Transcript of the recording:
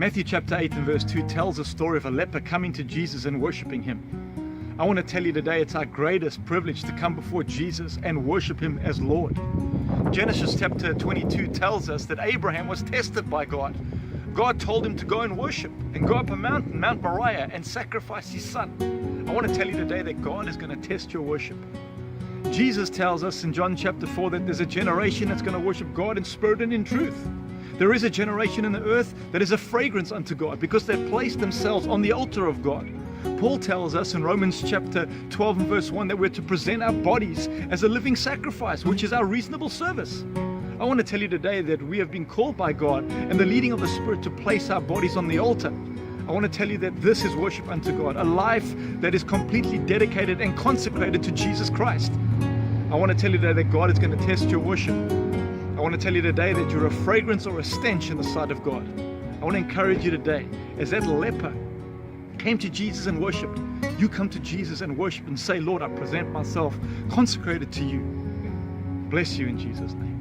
Matthew chapter 8 and verse 2 tells a story of a leper coming to Jesus and worshiping him. I want to tell you today, it's our greatest privilege to come before Jesus and worship him as Lord. Genesis chapter 22 tells us that Abraham was tested by God. God told him to go and worship and go up a mountain, Mount Moriah, and sacrifice his son. I want to tell you today that God is going to test your worship. Jesus tells us in John chapter 4 that there's a generation that's going to worship God in spirit and in truth. There is a generation in the earth that is a fragrance unto God because they've placed themselves on the altar of God. Paul tells us in Romans chapter 12 and verse 1 that we're to present our bodies as a living sacrifice, which is our reasonable service. I want to tell you today that we have been called by God and the leading of the Spirit to place our bodies on the altar. I want to tell you that this is worship unto God, a life that is completely dedicated and consecrated to Jesus Christ. I want to tell you today that God is going to test your worship. I want to tell you today that you're a fragrance or a stench in the sight of God. I want to encourage you today, as that leper came to Jesus and worshiped, you come to Jesus and worship and say, Lord, I present myself consecrated to you. Bless you in Jesus' name.